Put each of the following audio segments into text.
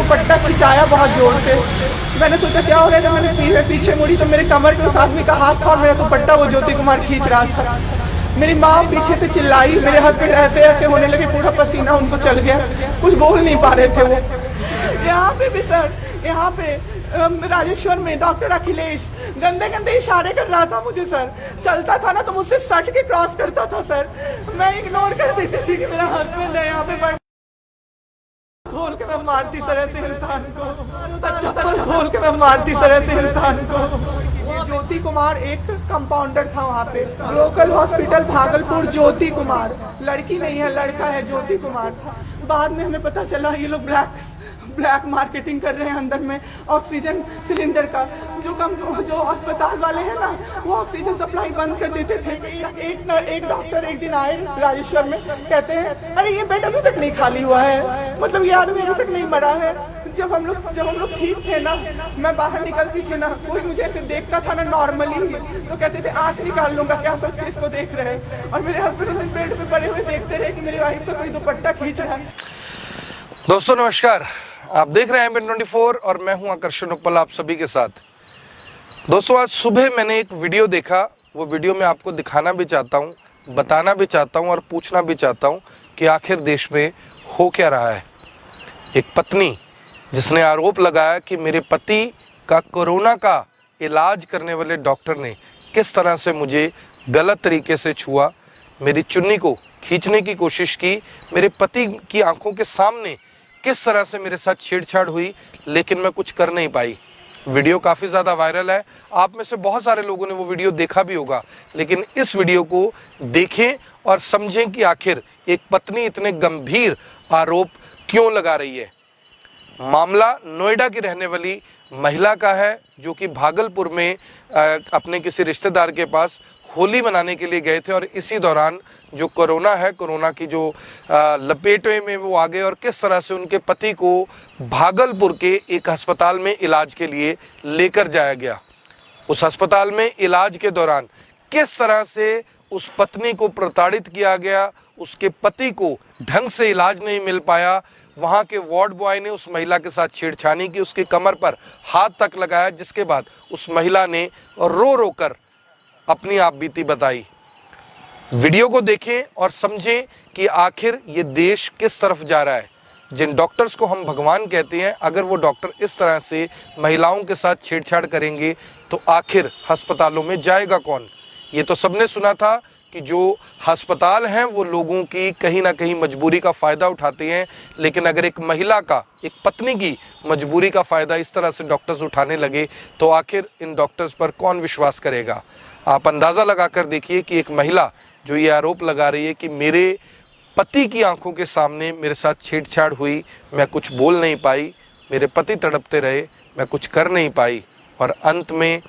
दुपट्टा खिंचाया बहुत जोर से। मैंने सोचा क्या हो रहा है, मैंने पीछे मुड़ी तो मेरे कमर पे उस आदमी का हाथ था और मेरा दुपट्टा वो ज्योति कुमार खींच रहा था। मेरी माँ पीछे से चिल्लाई, मेरे हस्बैंड ऐसे ऐसे होने लगे, पूरा पसीना उनको चल गया, कुछ बोल नहीं पा रहे थे वो। यहाँ पे भी सर, यहाँ पे राजेश्वर में डॉक्टर अखिलेश गंदे गंदे इशारे कर रहा था मुझे सर। चलता था ना तो मुझसे सट के क्रॉस करता था सर, मैं इग्नोर कर देती थी कि मेरा हस्बैंड है यहाँ पे। खोल के मैं मारती सर ऐसे इंसान को, चप्पल खोल के मैं मारती सर ऐसे इंसान को। ज्योति कुमार एक कंपाउंडर था वहाँ पे, लोकल हॉस्पिटल भागलपुर। ज्योति कुमार लड़की नहीं है, लड़का है, ज्योति कुमार था। बाद में हमें पता चला ये लोग ब्लैक मार्केटिंग कर रहे हैं अंदर में ऑक्सीजन सिलेंडर का। जो अस्पताल वाले हैं ना, वो ऑक्सीजन सप्लाई बंद कर देते थे। एक डॉक्टर एक दिन आए राजेश्वर में, कहते हैं अरे ये बेड अभी तक नहीं खाली हुआ है, मतलब ये आदमी अभी तक नहीं मरा है। जब हम लोग ठीक थे ना, मैं बाहर निकलती थी ना, कोई मुझे ऐसे देखता था ना नॉर्मली ही, तो कहते थे आँख निकाल लूंगा, क्या सोच के इसको देख रहे हैं। और मेरे हस्बैंड बेड पे पड़े हुए देखते रहे कि मेरी वाइफ का कोई दुपट्टा खींच रहा है। दोस्तों नमस्कार, आप देख रहे हैं M24 और मैं हूं आकर्षण उपल आप सभी के साथ। दोस्तों आज सुबह मैंने एक वीडियो देखा, वो वीडियो मैं आपको दिखाना भी चाहता हूं, बताना भी चाहता हूं और पूछना भी चाहता हूं कि आखिर देश में हो क्या रहा है। एक पत्नी जिसने आरोप लगाया कि मेरे पति का कोरोना का इलाज करने वाले डॉक्टर ने किस तरह से मुझे गलत तरीके से छुआ, मेरी चुन्नी को खींचने की कोशिश की, मेरे पति की आंखों के सामने किस तरह से मेरे साथ छेड़छाड़ हुई, लेकिन मैं कुछ कर नहीं पाई। वीडियो काफ़ी ज़्यादा वायरल है, आप में से बहुत सारे लोगों ने वो वीडियो देखा भी होगा, लेकिन इस वीडियो को देखें और समझें कि आखिर एक पत्नी इतने गंभीर आरोप क्यों लगा रही है। मामला नोएडा की रहने वाली महिला का है, जो कि भागलपुर में अपने किसी रिश्तेदार के पास होली मनाने के लिए गए थे और इसी दौरान जो कोरोना है, कोरोना की जो लपेटे में वो आ गए और किस तरह से उनके पति को भागलपुर के एक अस्पताल में इलाज के लिए लेकर जाया गया। उस अस्पताल में इलाज के दौरान किस तरह से उस पत्नी को प्रताड़ित किया गया, उसके पति को ढंग से इलाज नहीं मिल पाया, वहाँ के वार्ड बॉय ने उस महिला के साथ छेड़छानी की, उसके कमर पर हाथ तक लगाया, जिसके बाद उस महिला ने रो रो कर अपनी आपबीती बताई। वीडियो को देखें और समझें कि आखिर ये देश किस तरफ जा रहा है। जिन डॉक्टर्स को हम भगवान कहते हैं, अगर वो डॉक्टर इस तरह से महिलाओं के साथ छेड़छाड़ करेंगे तो आखिर अस्पतालों में जाएगा कौन। ये तो सबने सुना था कि जो अस्पताल हैं वो लोगों की कहीं ना कहीं मजबूरी का फ़ायदा उठाते हैं, लेकिन अगर एक महिला का, एक पत्नी की मजबूरी का फ़ायदा इस तरह से डॉक्टर्स उठाने लगे तो आखिर इन डॉक्टर्स पर कौन विश्वास करेगा। आप अंदाज़ा लगाकर देखिए कि एक महिला जो ये आरोप लगा रही है कि मेरे पति की आंखों के सामने मेरे साथ छेड़छाड़ हुई, मैं कुछ बोल नहीं पाई, मेरे पति तड़पते रहे, मैं कुछ कर नहीं पाई और अंत में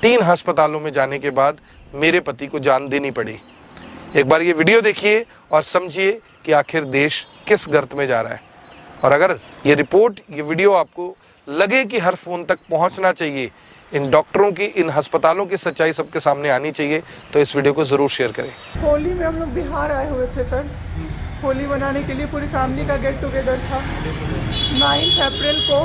3 अस्पतालों में जाने के बाद मेरे पति को जान देनी पड़ी। एक बार ये वीडियो देखिए और समझिए कि आखिर देश किस गर्त में जा रहा है। और अगर ये रिपोर्ट, ये वीडियो आपको लगे कि हर फ़ोन तक पहुंचना चाहिए, इन डॉक्टरों की, इन अस्पतालों की सच्चाई सबके सामने आनी चाहिए, तो इस वीडियो को ज़रूर शेयर करें। होली में हम लोग बिहार आए हुए थे सर, होली मनाने के लिए पूरी फैमिली का गेट टुगेदर था। 9 अप्रैल को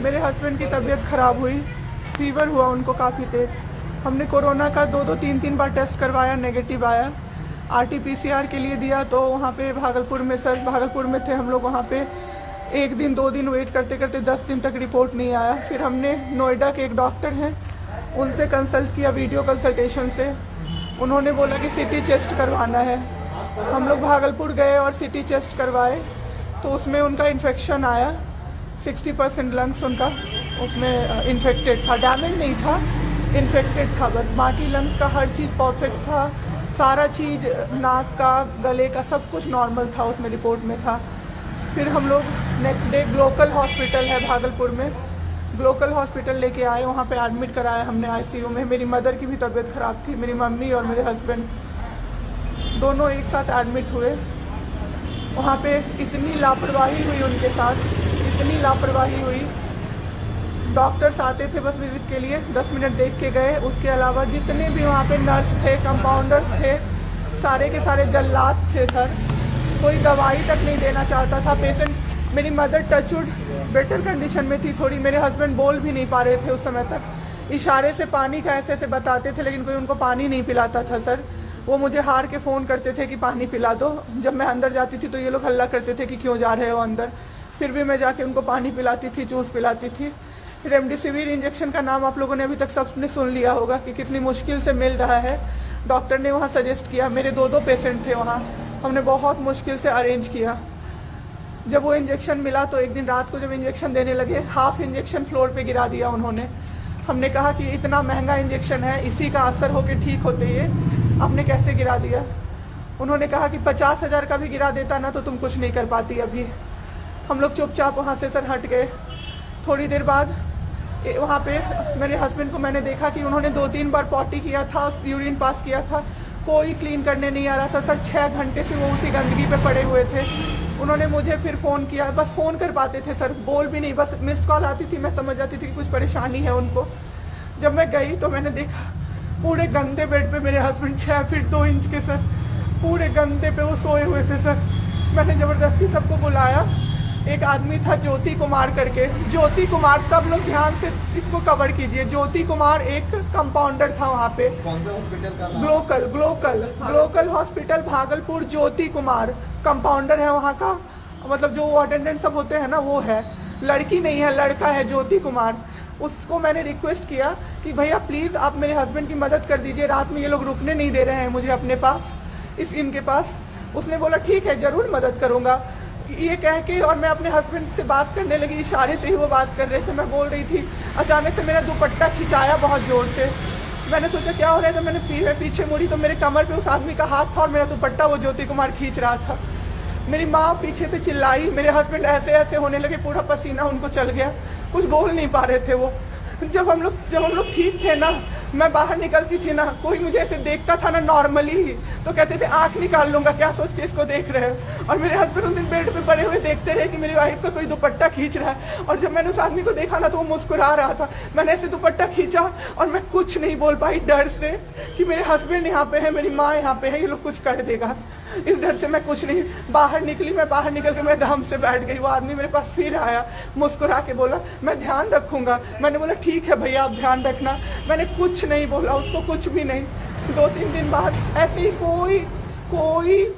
मेरे हस्बैंड की तबीयत ख़राब हुई, फीवर हुआ उनको काफ़ी तेज। हमने कोरोना का 2-2, 3-3 बार टेस्ट करवाया, नेगेटिव आया। RT-PCR के लिए दिया तो वहाँ पे भागलपुर में, सर भागलपुर में थे हम लोग, वहाँ पे 1 दिन 2 दिन वेट करते करते 10 दिन तक रिपोर्ट नहीं आया। फिर हमने नोएडा के एक डॉक्टर हैं उनसे कंसल्ट किया, वीडियो कंसल्टेशन से। उन्होंने बोला कि CT चेस्ट करवाना है। हम लोग भागलपुर गए और CT चेस्ट करवाए तो उसमें उनका इन्फेक्शन आया। 60% लंग्स उनका उसमें इन्फेक्टेड था, डैमेज नहीं था, इन्फेक्टेड था बस। बाकी लंग्स का हर चीज़ परफेक्ट था, सारा चीज़ नाक का, गले का सब कुछ नॉर्मल था, उसमें रिपोर्ट में था। फिर हम लोग नेक्स्ट डे ग्लोकल हॉस्पिटल है भागलपुर में, ग्लोकल हॉस्पिटल लेके आए, वहाँ पे एडमिट कराया हमने ICU में। मेरी मदर की भी तबीयत ख़राब थी, मेरी मम्मी और मेरे हस्बैंड दोनों एक साथ एडमिट हुए। वहाँ पे इतनी लापरवाही हुई उनके साथ, इतनी लापरवाही हुई। डॉक्टर्स आते थे बस विजिट के लिए, 10 मिनट देख के गए। उसके अलावा जितने भी वहाँ पे नर्स थे, कंपाउंडर्स थे, सारे के सारे जल्लाद थे सर। कोई दवाई तक नहीं देना चाहता था। मेरी मदर टचवुड बेटर कंडीशन में थी थोड़ी, मेरे हस्बैंड बोल भी नहीं पा रहे थे उस समय तक, इशारे से पानी का ऐसे ऐसे बताते थे लेकिन कोई उनको पानी नहीं पिलाता था सर। वो मुझे हार के फ़ोन करते थे कि पानी पिला दो। जब मैं अंदर जाती थी तो ये लोग हल्ला करते थे कि क्यों जा रहे हो अंदर, फिर भी मैं जाके उनको पानी पिलाती थी, जूस पिलाती थी। रेमडेसिविर इंजेक्शन का नाम आप लोगों ने अभी तक सबने सुन लिया होगा कि कितनी मुश्किल से मिल रहा है। डॉक्टर ने वहाँ सजेस्ट किया, मेरे दो पेशेंट थे वहाँ, हमने बहुत मुश्किल से अरेंज किया। जब वो इंजेक्शन मिला तो एक दिन रात को जब इंजेक्शन देने लगे, हाफ इंजेक्शन फ्लोर पे गिरा दिया उन्होंने। हमने कहा कि इतना महंगा इंजेक्शन है, इसी का असर होके ठीक होते ये आपने कैसे गिरा दिया। उन्होंने कहा कि 50,000 का भी गिरा देता ना तो तुम कुछ नहीं कर पाती अभी। हम लोग चुपचाप वहाँ से सर हट गए। थोड़ी देर बाद वहाँ पे मेरे हस्बैंड को मैंने देखा कि उन्होंने 2-3 बार पॉटी किया था, यूरिन पास किया था, कोई क्लीन करने नहीं आ रहा था सर। 6 घंटे से वो उसी गंदगी पे पड़े हुए थे। उन्होंने मुझे फिर फ़ोन किया, बस फ़ोन कर पाते थे सर, बोल भी नहीं, बस मिस्ड कॉल आती थी, मैं समझ जाती थी कि कुछ परेशानी है उनको। जब मैं गई तो मैंने देखा पूरे गंदे बेड पे मेरे हस्बैंड 6 फीट 2 इंच के सर, पूरे गंदे पे वो सोए हुए थे सर। मैंने ज़बरदस्ती सबको बुलाया। एक आदमी था ज्योति कुमार करके, ज्योति कुमार, सब लोग ध्यान से इसको कवर कीजिए। ज्योति कुमार एक कंपाउंडर था वहाँ पे। कौन सा हॉस्पिटल का नाम? Glocal hospital Bhagalpur. Jyoti Kumar compounder है वहाँ का, मतलब जो अटेंडेंट सब होते हैं ना वो है, लड़की नहीं है लड़का है ज्योति कुमार। उसको मैंने रिक्वेस्ट किया कि भैया प्लीज़ आप मेरे हस्बैंड की मदद कर दीजिए, रात में ये लोग रुकने नहीं दे रहे हैं मुझे अपने पास, इनके पास। उसने बोला ठीक है ज़रूर मदद करूँगा, ये कह के, और मैं अपने हस्बैंड से बात करने लगी, इशारे से ही वो बात कर रहे थे, मैं बोल रही थी। अचानक से मेरा दुपट्टा खिंचाया बहुत ज़ोर से। मैंने सोचा क्या हो रहा है, जब मैंने पीछे मुड़ी तो मेरे कमर पे उस आदमी का हाथ था और मेरा दुपट्टा वो ज्योति कुमार खींच रहा था। मेरी माँ पीछे से चिल्लाई, मेरे हस्बैंड ऐसे ऐसे होने लगे, पूरा पसीना उनको चल गया, कुछ बोल नहीं पा रहे थे वो। जब हम लोग ठीक थे ना, मैं बाहर निकलती थी ना, कोई मुझे ऐसे देखता था ना नॉर्मली ही तो कहते थे आंख निकाल लूंगा, क्या सोच के इसको देख रहे हो। और मेरे हस्बैंड उस दिन बेड पे पड़े हुए देखते रहे कि मेरी वाइफ का कोई दुपट्टा खींच रहा है। और जब मैंने उस आदमी को देखा ना तो वो मुस्कुरा रहा था। मैंने ऐसे दुपट्टा खींचा और मैं कुछ नहीं बोल पाई डर से कि मेरे हस्बैंड यहाँ पे है, मेरी माँ यहाँ पे है, ये लोग कुछ कर देगा, इस डर से मैं कुछ नहीं बाहर निकली। मैं बाहर निकल के मैं दम से बैठ गई। वो आदमी मेरे पास फिर आया, मुस्कुरा के बोला मैं ध्यान रखूंगा। मैंने बोला ठीक है भैया आप ध्यान रखना। मैंने कुछ नहीं बोला उसको, कुछ भी नहीं। 2-3 दिन बाद ऐसे ही कोई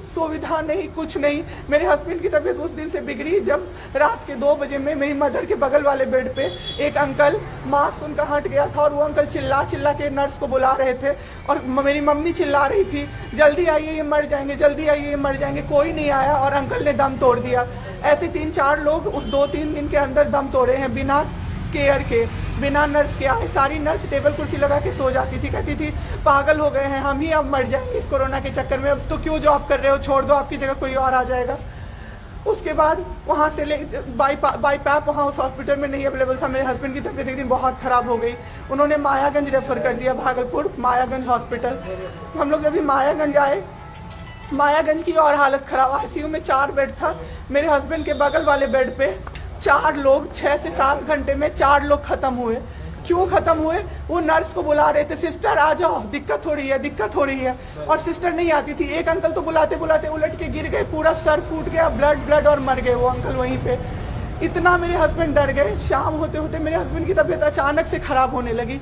सुविधा नहीं, कुछ नहीं। मेरे हस्बैंड की तबीयत उस दिन से बिगड़ी जब रात के 2 बजे में मेरी मदर के बगल वाले बेड पे एक अंकल, मास्क उनका हट गया था और वो अंकल चिल्ला के नर्स को बुला रहे थे और मेरी मम्मी चिल्ला रही थी जल्दी आइए ये मर जाएंगे, जल्दी आइए ये मर जाएंगे। कोई नहीं आया और अंकल ने दम तोड़ दिया। ऐसे 3-4 लोग उस 2-3 दिन के अंदर दम तोड़े हैं बिना केयर के, बिना नर्स के आए। सारी नर्स टेबल कुर्सी लगा के सो जाती थी, कहती थी पागल हो गए हैं हम ही, अब मर जाएंगे इस कोरोना के चक्कर में, अब तो क्यों जॉब कर रहे हो, छोड़ दो, आपकी जगह कोई और आ जाएगा। उसके बाद वहाँ से बाई पैप वहाँ उस हॉस्पिटल में नहीं अवेलेबल था। मेरे हस्बैंड की तबीयत एक दिन बहुत ख़राब हो गई, उन्होंने मायागंज रेफ़र कर दिया, भागलपुर मायागंज हॉस्पिटल। हम लोग अभी मायागंज आए, मायागंज की और हालत ख़राब। ICU में 4 बेड था। मेरे हस्बैंड के बगल वाले बेड पे 4 लोग 6 से 7 घंटे में 4 लोग ख़त्म हुए। क्यों ख़त्म हुए? वो नर्स को बुला रहे थे, सिस्टर आ जाओ, दिक्कत हो रही है, और सिस्टर नहीं आती थी। एक अंकल तो बुलाते बुलाते उलट के गिर गए, पूरा सर फूट गया, ब्लड और मर गए वो अंकल वहीं पे। इतना मेरे हस्बैंड डर गए। शाम होते होते मेरे हस्बैंड की तबीयत अचानक से ख़राब होने लगी,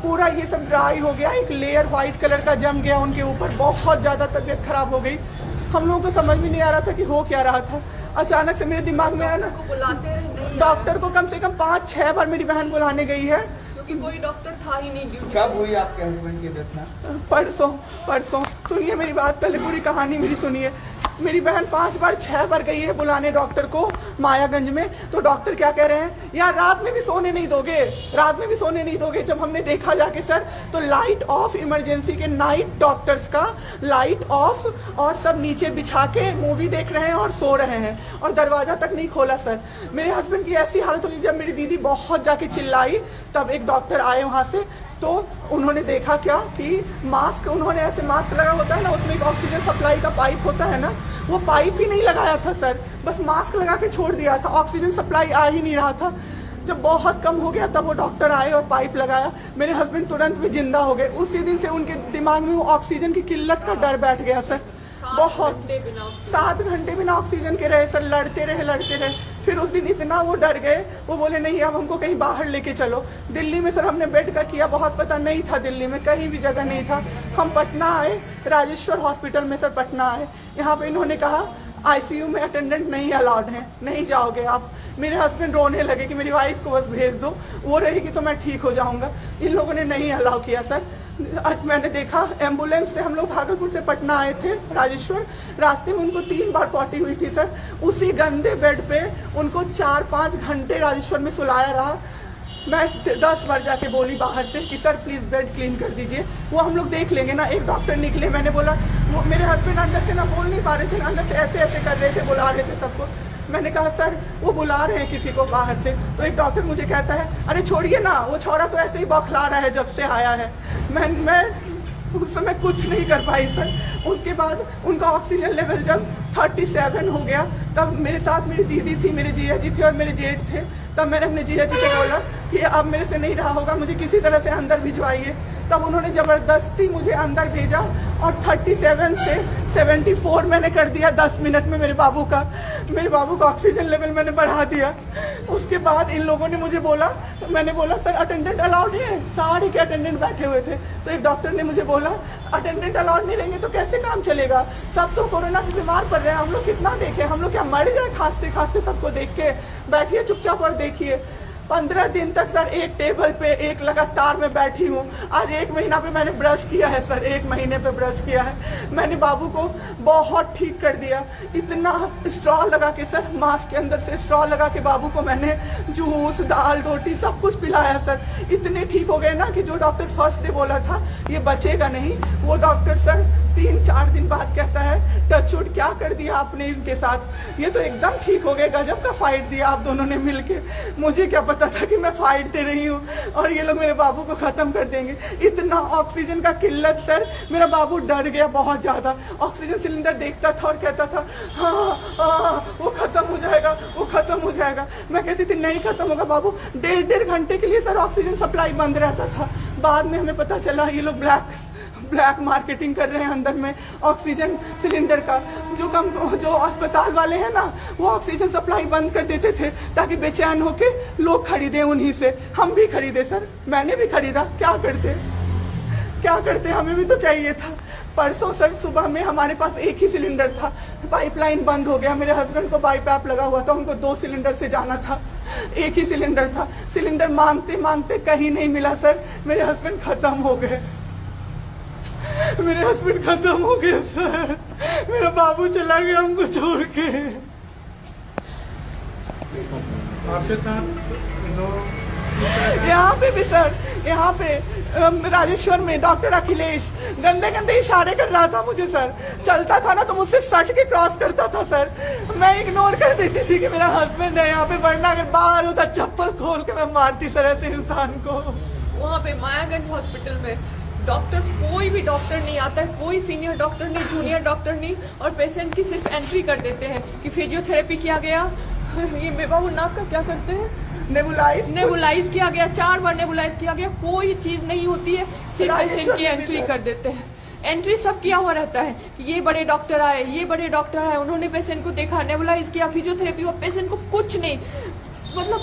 पूरा ये सब ड्राई हो गया, एक लेयर वाइट कलर का जम गया उनके ऊपर, बहुत ज़्यादा तबीयत ख़राब हो गई। हम लोगों को समझ में नहीं आ रहा था कि हो क्या रहा था। अचानक से मेरे दिमाग में आया ना, डॉक्टर को कम से कम 5-6 बार मेरी बहन बुलाने गई है, क्योंकि कोई डॉक्टर था ही नहीं। कब हुई आपके हस्बैंड की डेथ? परसों। सुनिए मेरी बात, पहले पूरी कहानी मेरी सुनिए। मेरी बहन 5 बार 6 बार गई है बुलाने डॉक्टर को मायागंज में, तो डॉक्टर क्या कह रहे हैं, यार रात में भी सोने नहीं दोगे। जब हमने देखा जाके सर तो लाइट ऑफ, इमरजेंसी के नाइट डॉक्टर्स का लाइट ऑफ, और सब नीचे बिछा के मूवी देख रहे हैं और सो रहे हैं, और दरवाज़ा तक नहीं खोला सर। मेरे हस्बैंड की ऐसी हालत हुई, जब मेरी दीदी बहुत जाके चिल्लाई तब एक डॉक्टर आए वहाँ से, तो उन्होंने देखा क्या कि मास्क, उन्होंने ऐसे मास्क लगा होता है ना, उसमें एक ऑक्सीजन सप्लाई का पाइप होता है ना, वो पाइप ही नहीं लगाया था सर, बस मास्क लगा के छोड़ दिया था, ऑक्सीजन सप्लाई आ ही नहीं रहा था। जब बहुत कम हो गया तब वो डॉक्टर आए और पाइप लगाया, मेरे हस्बैंड तुरंत भी जिंदा हो गए। उसी दिन से उनके दिमाग में वो ऑक्सीजन की किल्लत का डर बैठ गया सर, बहुत घंटे बिना ऑक्सीजन। 7 घंटे बिना ऑक्सीजन के रहे सर, लड़ते रहे। फिर उस दिन इतना वो डर गए, वो बोले नहीं अब हमको कहीं बाहर लेके चलो। दिल्ली में सर हमने बेड का किया, बहुत पता नहीं था दिल्ली में कहीं भी जगह नहीं था। हम पटना आए, राजेश्वर हॉस्पिटल में सर पटना आए। यहाँ पे इन्होंने कहा आईसीयू में अटेंडेंट नहीं अलाउड है, नहीं जाओगे आप। मेरे हस्बैंड रोने लगे कि मेरी वाइफ को बस भेज दो, वो रहेगी तो मैं ठीक हो जाऊंगा। इन लोगों ने नहीं अलाउ किया सर। आज मैंने देखा एम्बुलेंस से हम लोग भागलपुर से पटना आए थे राजेश्वर, रास्ते में उनको 3 बार पॉटी हुई थी सर। उसी गंदे बेड पे उनको 4-5 घंटे राजेश्वर में सुलाया रहा। मैं 10 बार जाके बोली बाहर से कि सर प्लीज़ बेड क्लीन कर दीजिए, वो हम लोग देख लेंगे ना। एक डॉक्टर निकले, मैंने बोला, वो मेरे हस्बैंड अंदर से ना बोल नहीं पा रहे थे, अंदर से ऐसे ऐसे कर रहे थे, बुला रहे थे सबको। मैंने कहा सर वो बुला रहे हैं किसी को बाहर से, तो एक डॉक्टर मुझे कहता है अरे छोड़िए ना, वो छोरा तो ऐसे ही बौखला रहा है जब से आया है। मैं उस समय कुछ नहीं कर पाई सर। उसके बाद उनका ऑक्सीजन लेवल जब 37 हो गया, तब मेरे साथ मेरी दीदी थी, मेरे जीजा जी थे और मेरे जेठ थे। तब मैंने अपने जीजा जी से बोला कि अब मेरे से नहीं रहा होगा, मुझे किसी तरह से अंदर भिजवाइए। तब उन्होंने ज़बरदस्ती मुझे अंदर भेजा और 37 से 74 मैंने कर दिया 10 मिनट में। मेरे बाबू का ऑक्सीजन लेवल मैंने बढ़ा दिया। उसके बाद इन लोगों ने मुझे बोला, मैंने बोला सर अटेंडेंट अलाउड है, सारे के अटेंडेंट बैठे हुए थे। तो एक डॉक्टर ने मुझे बोला अटेंडेंट अलाउड नहीं रहेंगे तो कैसे काम चलेगा, सब तो कोरोना से बीमार पड़ रहे हैं, हम लोग कितना देखें, हम लोग क्या मर जाए खांसते खांसते सबको देख के। बैठिए चुपचाप और देखिए। 15 दिन तक सर एक टेबल पे एक लगातार मैं बैठी हूँ। आज 1 महीना पे मैंने ब्रश किया है सर, 1 महीने पे ब्रश किया है मैंने। बाबू को बहुत ठीक कर दिया। इतना स्ट्रॉ लगा के सर, मास्क के अंदर से स्ट्रॉ लगा के बाबू को मैंने जूस, दाल, रोटी सब कुछ पिलाया सर। इतने ठीक हो गए ना कि जो डॉक्टर फर्स्ट डे बोला था ये बचेगा नहीं, वो डॉक्टर सर 3-4 दिन बाद कहता है टचवुड क्या कर दिया आपने इनके साथ, ये तो एकदम ठीक हो गए, गजब का फाइट दिया आप दोनों ने मिलके। मुझे क्या पता था कि मैं फाइट दे रही हूँ और ये लोग मेरे बाबू को खत्म कर देंगे। इतना ऑक्सीजन का किल्लत सर, मेरा बाबू डर गया बहुत ज़्यादा। ऑक्सीजन सिलेंडर देखता था और कहता था हाँ वो खत्म हो जाएगा, वो खत्म हो जाएगा। मैं कहती थी नहीं खत्म होगा बाबू। 1.5 घंटे के लिए सर ऑक्सीजन सप्लाई बंद रहता था। बाद में हमें पता चला ये लोग ब्लैक मार्केटिंग कर रहे हैं अंदर में ऑक्सीजन सिलेंडर का। जो अस्पताल वाले हैं ना, वो ऑक्सीजन सप्लाई बंद कर देते थे ताकि बेचैन होके लोग खरीदें उन्हीं से। हम भी खरीदे सर, मैंने भी खरीदा। क्या करते हमें भी तो चाहिए था। परसों सर सुबह में हमारे पास एक ही सिलेंडर था, पाइपलाइन बंद हो गया। मेरे हस्बैंड को बाईपैप लगा हुआ था, उनको 2 सिलेंडर से जाना था, एक ही सिलेंडर था। सिलेंडर मांगते मांगते कहीं नहीं मिला सर, मेरे हस्बैंड खत्म हो गए। सर, मेरा बाबू चला गया हमको छोड़ के। आपके साथ यहाँ पे भी सर, यहाँ पे राजेश्वर में डॉक्टर अखिलेश गंदे इशारे कर रहा था मुझे सर। चलता था ना तो मुझसे सट के क्रॉस करता था सर। मैं इग्नोर कर देती थी कि मेरा हस्बैंड है यहाँ पे, वरना अगर बाहर होता चप्पल खोल के मैं मारती सर ऐसे इंसान को। वहाँ पे मायागंज हॉस्पिटल में डॉक्टर्स, कोई भी डॉक्टर नहीं आता है, कोई सीनियर डॉक्टर नहीं, जूनियर डॉक्टर नहीं, और पेशेंट की सिर्फ एंट्री कर देते हैं कि फिजियोथेरेपी किया गया। ये मेरे बाबू नाक का क्या करते हैं, नेबुलाइज किया गया, 4 बार नेबुलाइज किया गया, कोई चीज नहीं होती है, सिर्फ पेशेंट की एंट्री कर देते हैं। एंट्री सब किया हुआ रहता है, ये बड़े डॉक्टर आए, उन्होंने पेशेंट को देखा, नेबुलाइज किया, फिजियोथेरेपी हुआ, पेशेंट को कुछ नहीं, मतलब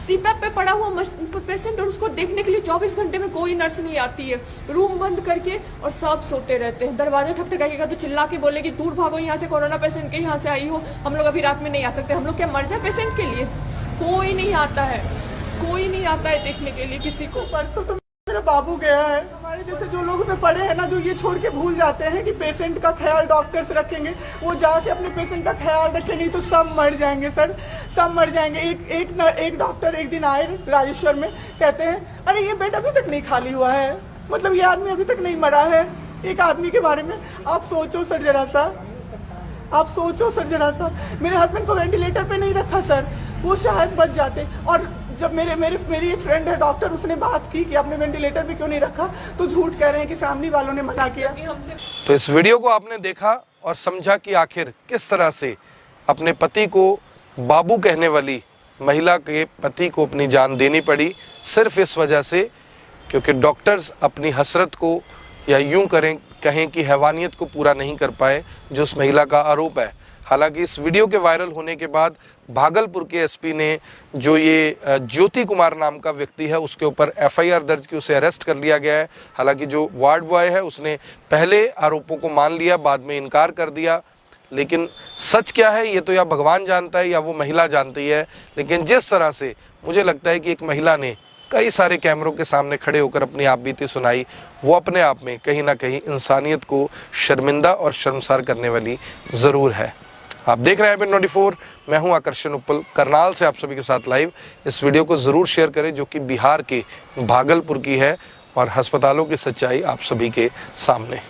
सीपैप पे पड़ा हुआ पेशेंट, और उसको देखने के लिए 24 घंटे में कोई नर्स नहीं आती है। रूम बंद करके और सब सोते रहते हैं। दरवाजा ठकठकाइएगा तो चिल्ला के बोलेगी दूर भागो यहाँ से, कोरोना पेशेंट के यहाँ से आई हो, हम लोग अभी रात में नहीं आ सकते। हम लोग क्या मर जाए पेशेंट के लिए? कोई नहीं आता है देखने के लिए किसी को। परसों तो मेरा बाबू गया है। हमारे जैसे जो लोग उसमें पड़े हैं ना, जो ये छोड़ के भूल जाते हैं कि पेशेंट का ख्याल डॉक्टर्स रखेंगे, वो जाके अपने पेशेंट का ख्याल रखें, नहीं तो सब मर जाएंगे सर, सब मर जाएंगे। एक डॉक्टर एक दिन आए राजेश्वर में, कहते हैं अरे ये बेड अभी तक नहीं खाली हुआ है, मतलब ये आदमी अभी तक नहीं मरा है। एक आदमी के बारे में आप सोचो सर जरा सा। मेरे हस्बैंड को वेंटिलेटर पे नहीं रखा सर, वो शायद बच जाते। और जब मेरी एक फ्रेंड है डॉक्टर, उसने बात की कि आपने वेंटिलेटर पे क्यों नहीं रखा, तो झूठ कह रहे हैं कि फैमिली वालों ने मना किया। तो इस वीडियो को आपने देखा और समझा कि आखिर किस तरह से अपने पति को बाबू कहने वाली महिला के पति को अपनी जान देनी पड़ी, सिर्फ इस वजह से क्योंकि डॉक्टर्स अपनी हसरत को, या यूं करें कहें कि हैवानियत को पूरा नहीं कर पाए, जो उस महिला का आरोप है। हालांकि इस वीडियो के वायरल होने के बाद भागलपुर के एसपी ने जो ये ज्योति कुमार नाम का व्यक्ति है उसके ऊपर एफआईआर दर्ज की, उसे अरेस्ट कर लिया गया है। हालांकि जो वार्ड बॉय है उसने पहले आरोपों को मान लिया, बाद में इनकार कर दिया। लेकिन सच क्या है ये तो या भगवान जानता है या वो महिला जानती है। लेकिन जिस तरह से मुझे लगता है कि एक महिला ने कई सारे कैमरों के सामने खड़े होकर अपनी आप बीती सुनाई, वो अपने आप में कहीं ना कहीं इंसानियत को शर्मिंदा और शर्मसार करने वाली ज़रूर है। आप देख रहे हैं एमएन 24, मैं हूं आकर्षण उप्पल, करनाल से आप सभी के साथ लाइव। इस वीडियो को ज़रूर शेयर करें जो कि बिहार के भागलपुर की है और अस्पतालों की सच्चाई आप सभी के सामने।